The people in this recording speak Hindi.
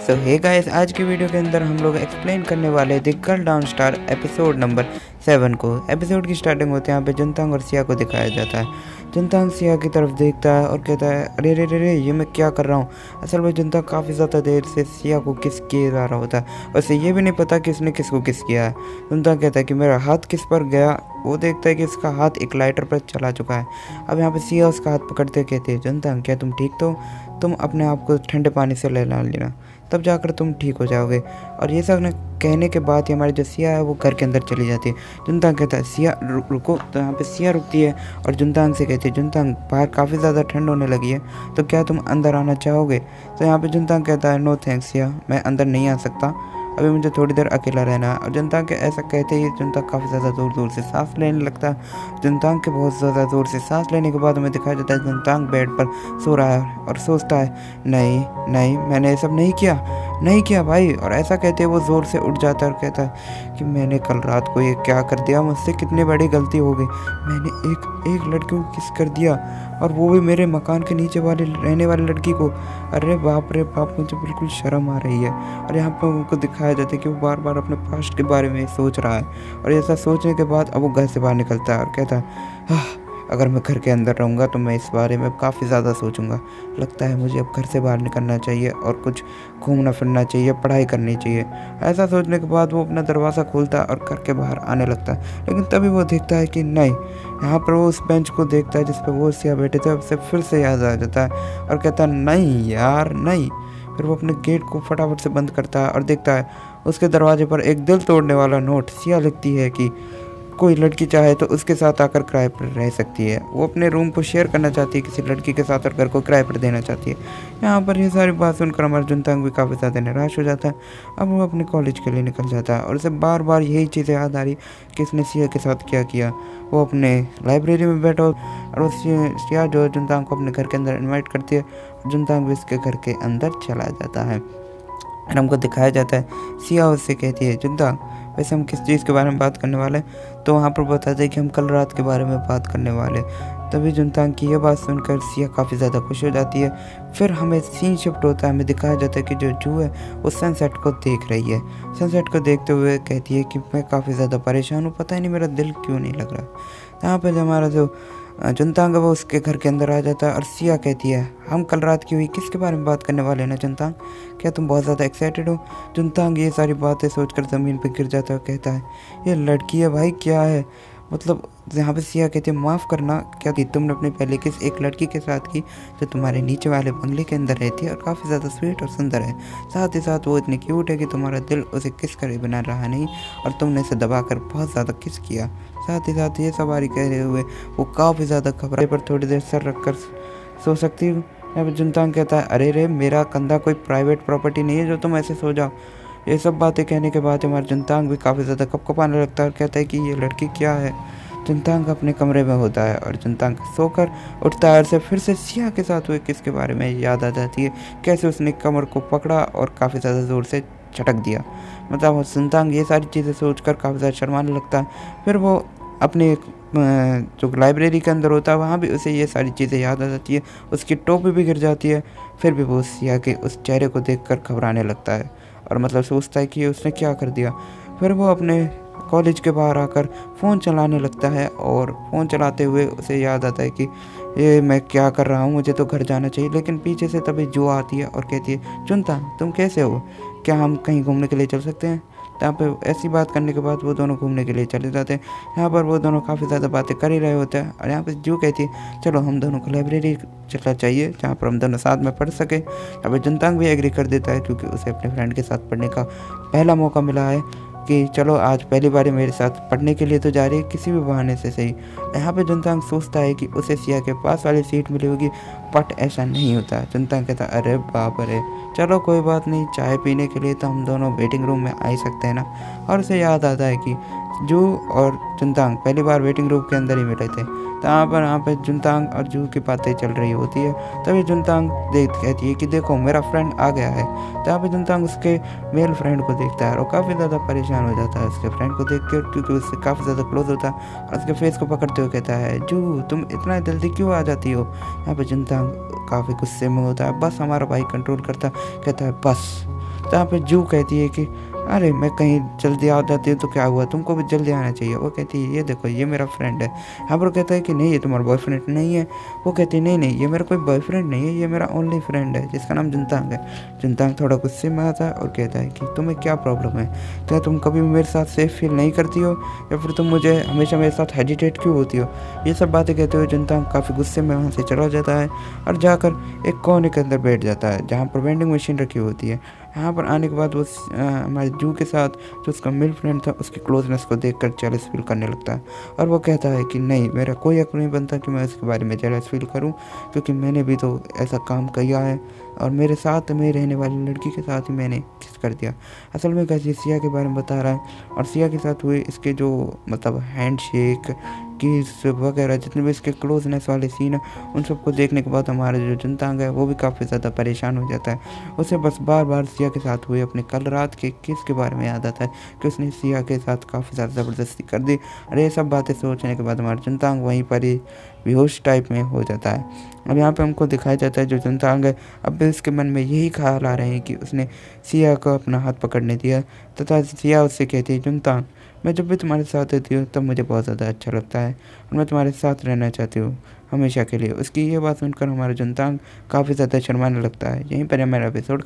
सो हे गाइस, आज की वीडियो के अंदर हम लोग एक्सप्लेन करने वाले the girl down star episode number 7 को। एपिसोड की स्टार्टिंग होते हैं यहाँ पे जुनतांग और सिया को दिखाया जाता है। जुनतांग सिया की तरफ देखता है और कहता है अरे रे रे रे ये मैं क्या कर रहा हूँ। असल में जुनतांग काफ़ी ज़्यादा देर से सिया को किस किए जा रहा होता है, उसे ये भी नहीं पता कि उसने किसको किस किया है। जुनतांग कहता है कि मेरा हाथ किस पर गया। वो देखता है कि उसका हाथ एक लाइटर पर चला चुका है। अब यहाँ पे सिया उसका हाथ पकड़ते कहते हैं जुनतांग क्या तुम ठीक तो, तुम अपने आप को ठंडे पानी से लेना लेना, तब जाकर तुम ठीक हो जाओगे। और ये सब कहने के बाद ही हमारी जो सिया है वो घर के अंदर चली जाती है। जुनतांग कहता है सिया रुको, तो यहाँ पे सिया रुकती है और जुनतांग से कहती है जुनतांग बाहर काफ़ी ज़्यादा ठंड होने लगी है, तो क्या तुम अंदर आना चाहोगे। तो यहाँ पे जुनतांग कहता है नो थैंक्स सिया, मैं अंदर नहीं आ सकता, अभी मुझे थोड़ी देर अकेला रहना है। और जुनतांग के ऐसा कहते ही जुनतांग काफ़ी ज़्यादा ज़ोर ज़ोर से सांस लेने लगता है। जुनतांग के बहुत ज़्यादा ज़ोर से सांस लेने के बाद हमें दिखाया जाता है जुनतांग बेड पर सो रहा है और सोचता है नहीं नहीं मैंने ये सब नहीं किया भाई। और ऐसा कहते वो ज़ोर से उठ जाता है और कहता है कि मैंने कल रात को ये क्या कर दिया, मुझसे कितनी बड़ी गलती हो गई। मैंने एक लड़की को किस कर दिया और वो भी मेरे मकान के नीचे वाले रहने वाली लड़की को। अरे बाप रे बाप, मुझे बिल्कुल शर्म आ रही है। और यहाँ पर उनको दिखाया जाता है कि वो बार बार अपने पास्ट के बारे में सोच रहा है। और ऐसा सोचने के बाद अब वो घर से बाहर निकलता है और कहता है अगर मैं घर के अंदर रहूँगा तो मैं इस बारे में काफ़ी ज़्यादा सोचूंगा। लगता है मुझे अब घर से बाहर निकलना चाहिए और कुछ घूमना फिरना चाहिए, पढ़ाई करनी चाहिए। ऐसा सोचने के बाद वो अपना दरवाज़ा खोलता है और घर के बाहर आने लगता है। लेकिन तभी वो देखता है कि नहीं, यहाँ पर वो उस बेंच को देखता है जिस पर वो सिया बैठे थे। उसे फिर से याद आ जाता है और कहता है नहीं यार नहीं। फिर वो अपने गेट को फटाफट से बंद करता है और देखता है उसके दरवाजे पर एक दिल तोड़ने वाला नोट। सिया लिखती है कि कोई लड़की चाहे तो उसके साथ आकर किराए पर रह सकती है। वो अपने रूम को शेयर करना चाहती है किसी लड़की के साथ और घर को किराए पर देना चाहती है। यहाँ पर ये सारी बात सुनकर हमारा जुनतांग भी काफ़ी ज़्यादा निराश हो जाता है। अब वो अपने कॉलेज के लिए निकल जाता है और उसे बार बार यही चीज़ें याद आ रही कि इसने सिया के साथ क्या किया। वो अपने लाइब्रेरी में बैठा और वो सिया जो जुनतांग को अपने घर के अंदर इन्वाइट करती है। जुनतांग भी उसके घर के अंदर चला जाता है और हमको दिखाया जाता है सिया उससे कहती है जुनतांग वैसे हम किस चीज़ के बारे में बात करने वाले, तो वहाँ पर बताते हैं कि हम कल रात के बारे में बात करने वाले। तभी जुनतांग की ये बात सुनकर सिया काफ़ी ज़्यादा खुश हो जाती है। फिर हमें सीन शिफ्ट होता है, हमें दिखाया जाता है कि जो जू है वो सनसेट को देख रही है। सनसेट को देखते हुए कहती है कि मैं काफ़ी ज़्यादा परेशान हूँ, पता ही नहीं मेरा दिल क्यों नहीं लग रहा। यहाँ पर हमारा जो जुनतांग है वो उसके घर के अंदर आ जाता है और सिया कहती है हम कल रात की हुई किसके बारे में बात करने वाले हैं ना जुनतांग, क्या तुम बहुत ज़्यादा एक्साइटेड हो। जुनतांग ये सारी बातें सोचकर ज़मीन पर गिर जाता है और कहता है ये लड़की है भाई, क्या है मतलब। यहाँ पे सिया कहती है माफ़ करना, क्या कि तुमने अपनी पहले किस एक लड़की के साथ की जो तुम्हारे नीचे वाले बंगले के अंदर रहती है और काफ़ी ज़्यादा स्वीट और सुंदर है। साथ ही साथ वो इतनी क्यूट है कि तुम्हारा दिल उसे किस करे बना रहा नहीं और तुमने इसे दबाकर बहुत ज़्यादा किस किया। साथ ही साथ ये सवारी कह रहे हुए वो काफ़ी ज़्यादा घबराए पर थोड़ी देर सर रख कर सो सकती हूँ। यहाँ पर जुनतांग कहता है अरे रे मेरा कंधा कोई प्राइवेट प्रॉपर्टी नहीं है जो तुम ऐसे सो जाओ। ये सब बातें कहने के बाद हमारा जुनतांग भी काफ़ी ज़्यादा कपकपाने लगता है और कहता है कि ये लड़की क्या है। जुनतांग अपने कमरे में होता है और जुनतांग सोकर उठता है और फिर से सिया के साथ हुए किसके बारे में याद आ जाती है, कैसे उसने कमर को पकड़ा और काफ़ी ज़्यादा ज़ोर से झटक दिया। मतलब जुनतांग ये सारी चीज़ें सोचकर काफ़ी ज़्यादा शर्माने लगता है। फिर वो अपने जो लाइब्रेरी के अंदर होता है वहाँ भी उसे ये सारी चीज़ें याद आ जाती है। उसकी टोपी भी गिर जाती है। फिर भी वो सिया के उस चेहरे को देखकर घबराने लगता है और मतलब सोचता है कि उसने क्या कर दिया। फिर वो अपने कॉलेज के बाहर आकर फ़ोन चलाने लगता है और फ़ोन चलाते हुए उसे याद आता है कि ये मैं क्या कर रहा हूँ, मुझे तो घर जाना चाहिए। लेकिन पीछे से तभी जो आती है और कहती है जुनतांग तुम कैसे हो, क्या हम कहीं घूमने के लिए चल सकते हैं। यहाँ पे ऐसी बात करने के बाद वो दोनों घूमने के लिए चले जाते हैं। यहाँ पर वो दोनों काफ़ी ज़्यादा बातें कर ही रहे होते हैं और यहाँ पे जो कहती है चलो हम दोनों को लाइब्रेरी चलना चाहिए जहाँ पर हम दोनों साथ में पढ़ सके। यहाँ पर जुनतांग भी एग्री कर देता है क्योंकि उसे अपने फ्रेंड के साथ पढ़ने का पहला मौका मिला है कि चलो आज पहली बार मेरे साथ पढ़ने के लिए तो जा रही है, किसी भी बहाने से सही। यहाँ पे जुनतांग सोचता है कि उसे सिया के पास वाली सीट मिली होगी, बट ऐसा नहीं होता। जुनतांग कहता अरे बाप रे, चलो कोई बात नहीं, चाय पीने के लिए तो हम दोनों वेटिंग रूम में आ ही सकते हैं ना। और उसे याद आता है कि जू और जुनतांग पहली बार वेटिंग रूम के अंदर ही मिले थे। तो यहाँ पर जुनतांग और जू की बातें चल रही होती है। तभी जुनतांग कहती है कि देखो मेरा फ्रेंड आ गया है। तो यहाँ पे जुनतांग उसके मेल फ्रेंड को देखता है और काफ़ी ज़्यादा परेशान हो जाता है उसके फ्रेंड को देख कर, क्योंकि उससे काफ़ी ज़्यादा क्लोज होता है और उसके फेस को पकड़ते हुए कहता है जू तुम इतना जल्दी क्यों आ जाती हो। यहाँ पे जुनतांग काफ़ी गुस्से में होता है, बस हमारा भाई कंट्रोल करता, कहता है बस जहाँ पे जू कहती है कि अरे मैं कहीं जल्दी आ जाती हूँ तो क्या हुआ, तुमको भी जल्दी आना चाहिए। वो कहती है ये देखो ये मेरा फ्रेंड है। यहाँ पर कहता है कि नहीं ये तुम्हारा बॉयफ्रेंड नहीं है। वो कहती है नहीं नहीं ये मेरा कोई बॉयफ्रेंड नहीं है, ये मेरा ओनली फ्रेंड है जिसका नाम जुनतांग है। जुनतांग थोड़ा गुस्से में आता है और कहता है कि तुम्हें क्या प्रॉब्लम है, क्या तुम कभी मेरे साथ सेफ फील नहीं करती हो, या फिर तुम मुझे हमेशा मेरे साथ हेजिटेट क्यों होती हो। ये सब बातें कहते हुए जुनतांग काफ़ी गुस्से में वहाँ से चला जाता है और जाकर एक कोने के अंदर बैठ जाता है जहाँ पर वेंडिंग मशीन रखी होती है। यहाँ पर आने के बाद वो हमारे जू के साथ जो उसका मेल फ्रेंड था उसकी क्लोजनेस को देखकर जेलस फील करने लगता है और वो कहता है कि नहीं मेरा कोई हक नहीं बनता कि मैं उसके बारे में जेलस फील करूं, क्योंकि मैंने भी तो ऐसा काम किया है और मेरे साथ में रहने वाली लड़की के साथ ही मैंने किस कर दिया। असल में कैसे सिया के बारे में बता रहा है और सिया के साथ हुए इसके जो मतलब हैंड शेक किस वगैरह जितने भी इसके क्लोजनेस वाले सीन है उन सबको देखने के बाद हमारा जो जुनतांग है वो भी काफ़ी ज़्यादा परेशान हो जाता है। उसे बस बार बार सिया के साथ हुए अपने कल रात के किस के बारे में याद आता है कि उसने सिया के साथ काफ़ी ज़्यादा ज़बरदस्ती कर दी। और ये सब बातें सोचने के बाद हमारा जुनतांग वहीं पर ही बेहोश टाइप में हो जाता है। अब यहाँ पे हमको दिखाया जाता है जो जुनतांग है अब भी उसके मन में यही ख्याल आ रहे हैं कि उसने सिया को अपना हाथ पकड़ने दिया तथा सिया उससे कहती है जुनतांग मैं जब भी तुम्हारे साथ रहती हूँ तब मुझे बहुत ज़्यादा अच्छा लगता है और मैं तुम्हारे साथ रहना चाहती हूँ हमेशा के लिए। उसकी ये बात सुनकर हमारा जुनतांग काफ़ी ज़्यादा शर्माने लगता है। यहीं पर हमारा एपिसोड